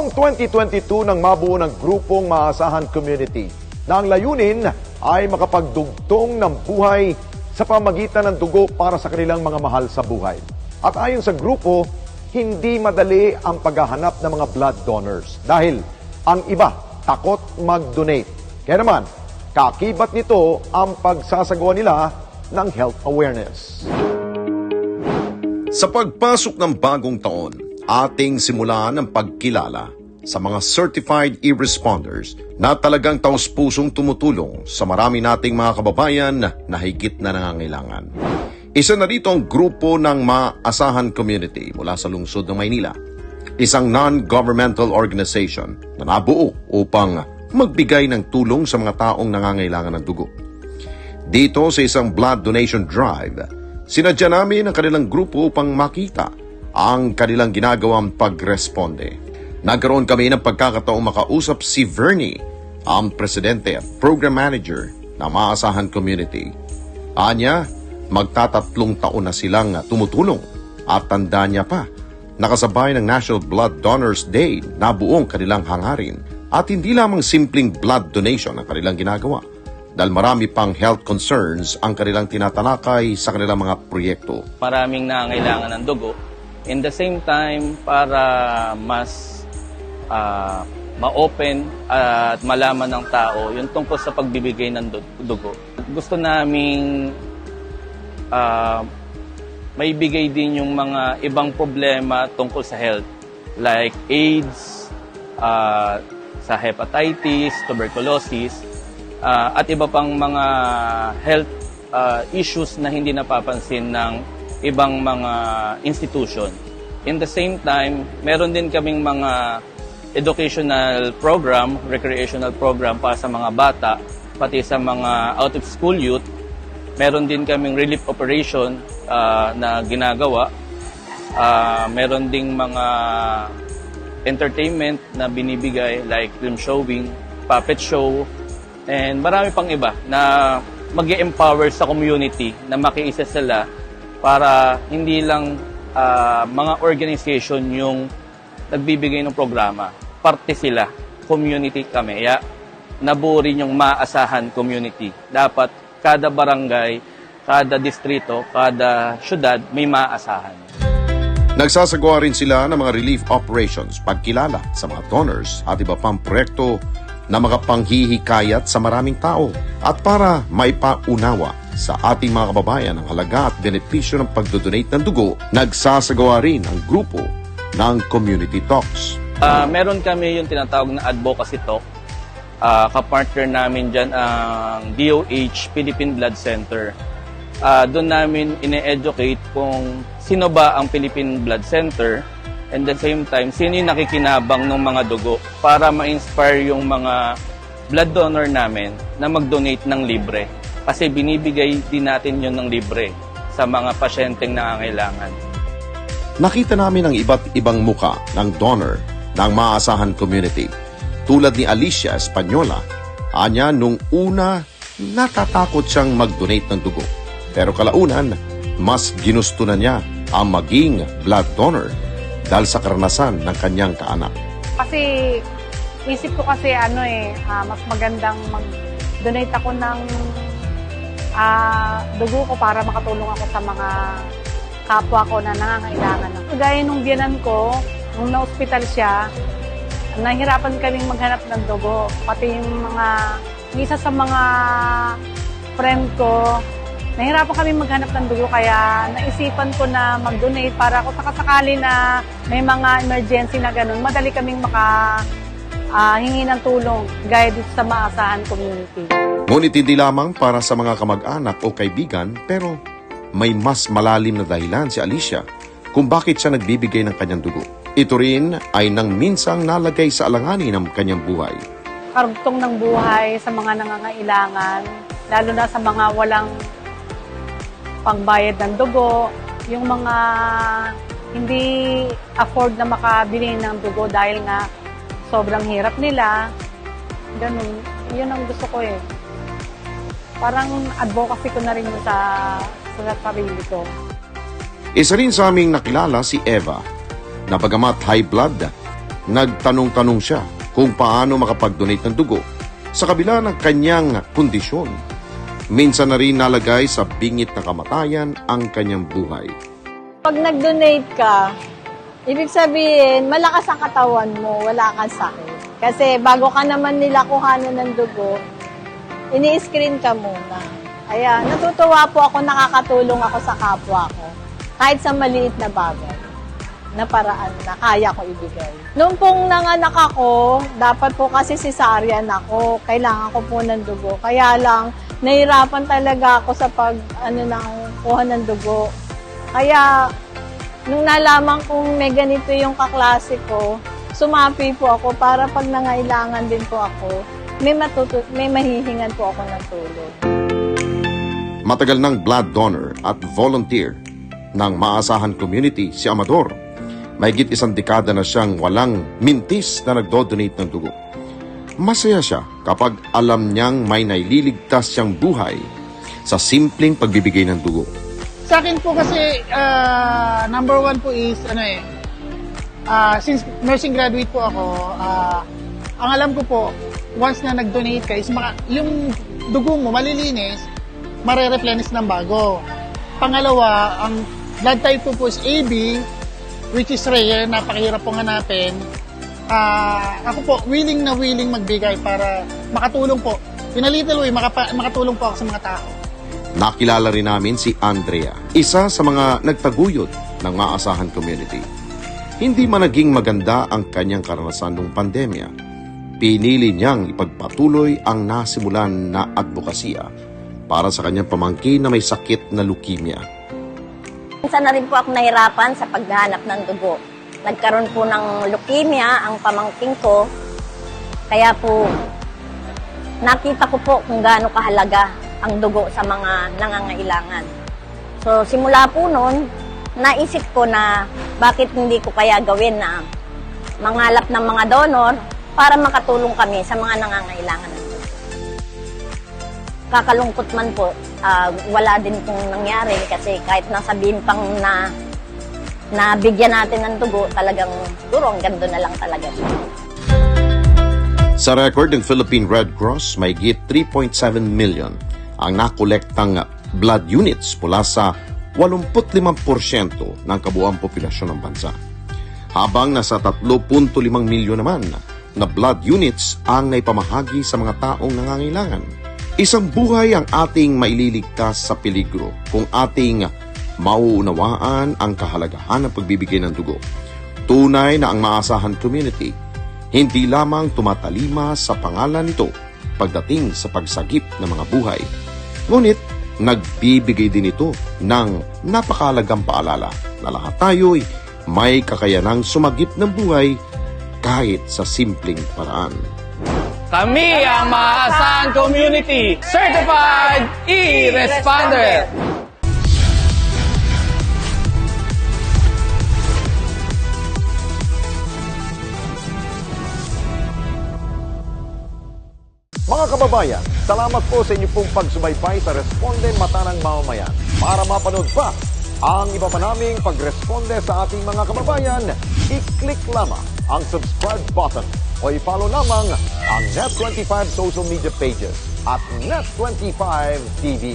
Taong 2022 nang mabuo ng grupong Maasahan Community na ang layunin ay makapagdugtong ng buhay sa pamagitan ng dugo para sa kanilang mga mahal sa buhay. At ayon sa grupo, hindi madali ang paghahanap ng mga blood donors dahil ang iba takot mag-donate. Kaya naman, kakibat nito ang pagsasagawa nila ng health awareness. Sa pagpasok ng bagong taon, ating simulan ang pagkilala sa mga certified e-responders na talagang taos-pusong tumutulong sa marami nating mga kababayan na higit na nangangailangan. Isa na rito ang grupo ng Maasahan Community mula sa lungsod ng Maynila, isang non-governmental organization na nabuo upang magbigay ng tulong sa mga taong nangangailangan ng dugo. Dito sa isang blood donation drive, sinadya namin ang kanilang grupo upang makita ang kanilang ginagawang pagresponde. Nagkaroon kami ng pagkakataong makausap si Vernie, ang presidente at program manager ng Maasahan Community. Anya, magtatatlong taon na silang tumutulong at tanda niya pa, nakasabay ng National Blood Donors Day na buong kanilang hangarin at hindi lamang simpleng blood donation ang kanilang ginagawa dahil marami pang health concerns ang kanilang tinatalakay sa kanilang mga proyekto. Maraming nangangailangan ng dugo. In the same time, para mas ma-open at malaman ng tao yung tungkol sa pagbibigay ng dugo. Gusto naming may bigay din yung mga ibang problema tungkol sa health like AIDS, sa hepatitis, tuberculosis, at iba pang mga health issues na hindi napapansin ng ibang mga institution. In the same time, meron din kaming mga educational program, recreational program para sa mga bata, pati sa mga out-of-school youth. Meron din kaming relief operation na ginagawa. Meron ding mga entertainment na binibigay like film showing, puppet show, and marami pang iba na mag-empower sa community na makiisa sila para hindi lang mga organization yung nagbibigay ng programa. Parte sila, community kami. Kaya nabuo rin yung Maasahan Community. Dapat kada barangay, kada distrito, kada syudad may maasahan. Nagsasagawa rin sila ng mga relief operations, pagkilala sa mga donors at iba pang proyekto na makapanghihikayat sa maraming tao at para maipaunawa sa ating mga kababayan ang halaga at benepisyo ng pagdodonate ng dugo, nagsasagawa rin ang grupo ng Community Talks. Meron kami yung tinatawag na advocacy talk. Kapartner namin dyan ang DOH Philippine Blood Center. Doon namin ine-educate kung sino ba ang Philippine Blood Center and at the same time, sino yung nakikinabang ng mga dugo para ma-inspire yung mga blood donor namin na mag-donate ng libre. Kasi binibigay din natin yun ng libre sa mga pasyenteng nangangailangan. Nakita namin ang iba't ibang muka ng donor ng Maasahan Community. Tulad ni Alicia Española, anya nung una natatakot siyang mag-donate ng dugo. Pero kalaunan, mas ginusto na niya ang maging blood donor dahil sa karanasan ng kanyang kaanak. Kasi isip ko kasi mas magandang mag-donate ako ng dugo ko para makatulong ako sa mga kapwa ko na nangangailangan. Gaya nung biyanan ko, nung na-hospital siya, nahirapan kaming maghanap ng dugo. Pati yung isa sa mga friend ko, nahirapan kaming maghanap ng dugo kaya naisipan ko na mag-donate para kung sakasakali na may mga emergency na ganun, madali kaming hingi ng tulong gaya dito sa Maasahan Community. Ngunit hindi lamang para sa mga kamag-anak o kaibigan, pero may mas malalim na dahilan si Alicia kung bakit siya nagbibigay ng kanyang dugo. Ito rin ay nang minsang nalagay sa alanganin ng kanyang buhay. Karugtong ng buhay sa mga nangangailangan, lalo na sa mga walang pangbayad ng dugo, yung mga hindi afford na makabili ng dugo dahil nga sobrang hirap nila. Ganun, yun ang gusto ko eh. Parang advocacy ko na rin sa sarili ko. Isa rin sa aming nakilala si Eva, na bagamat high blood, nagtanong-tanong siya kung paano makapag-donate ng dugo sa kabila ng kanyang kondisyon. Minsan na rin nalagay sa bingit na kamatayan ang kanyang buhay. Pag nag-donate ka, ibig sabihin, malakas ang katawan mo, wala kang sakit. Kasi bago ka naman nila kuhanan ng dugo, ini-screen ka muna. Kaya natutuwa po ako, nakakatulong ako sa kapwa ko. Kahit sa maliit na bagay, na paraan na kaya ko ibigay. Noong pong nanganak ako, dapat po kasi cesarean ako, kailangan ko po ng dugo. Kaya lang, nahirapan talaga ako sa kuha ng dugo. Kaya, nung nalaman kong may ganito yung kaklase ko, sumapi po ako para pag nangailangan din po ako, may mahihingan po ako ng tulong. Matagal ng blood donor at volunteer ng maasahan community si Amador. Mahigit 1 dekada na siyang walang mintis na nagdo-donate ng dugo. Masaya siya kapag alam niyang may naililigtas siyang buhay sa simpleng pagbibigay ng dugo. Sa akin po kasi, number one po is, since nursing graduate po ako, ang alam ko po, once na nag-donate ka, is yung dugo mo malilinis, mare-replenish ng bago. Pangalawa, ang blood type po is AB, which is rare, napakahirap pong hanapin. Ako po, willing na willing magbigay para makatulong po. In a little way, makatulong po ako sa mga tao. Nakilala rin namin si Andrea, isa sa mga nagtaguyod ng maasahan community. Hindi man naging maganda ang kanyang karanasan noong pandemya, pinili niyang ipagpatuloy ang nasimulan na advokasya para sa kanyang pamangkin na may sakit na leukemia. Minsan na rin po ako nahirapan sa paghahanap ng dugo. Nagkaroon po ng leukemia ang pamangkin ko, kaya po nakita ko po kung gaano kahalaga ang dugo sa mga nangangailangan. So simula po noon, naisip ko na bakit hindi ko kaya gawin na mangalap ng mga donor para makatulong kami sa mga nangangailangan ng dugo. Kakalungkot man po, wala din pong nangyari kasi kahit nasabihin pang na bigyan natin ng dugo, talagang siguro ang ganda na lang talaga siya. Sa record ng Philippine Red Cross, may higit 3.7 million ang nakolektang blood units mula sa 85% ng kabuuang populasyon ng bansa. Habang nasa 3.5 milyon naman na blood units ang naipamahagi sa mga taong nangangailangan. Isang buhay ang ating maililigtas sa peligro kung ating mauunawaan ang kahalagahan ng pagbibigay ng dugo. Tunay na ang maasahan community hindi lamang tumatalima sa pangalan nito pagdating sa pagsagip ng mga buhay. Ngunit, nagbibigay din ito ng napakahalagang paalala na lahat tayo'y may kakayanang sumagip ng buhay kahit sa simpleng paraan. Kami ang Maasahan Community Certified E-Responder! Mga kababayan, salamat po sa inyong pong pagsubaybay sa Responde Mata ng Mamamayan. Para mapanood pa ang iba pa naming pagresponde sa ating mga kababayan, i-click lamang ang subscribe button o i-follow lamang ang Net25 social media pages at Net25 TV.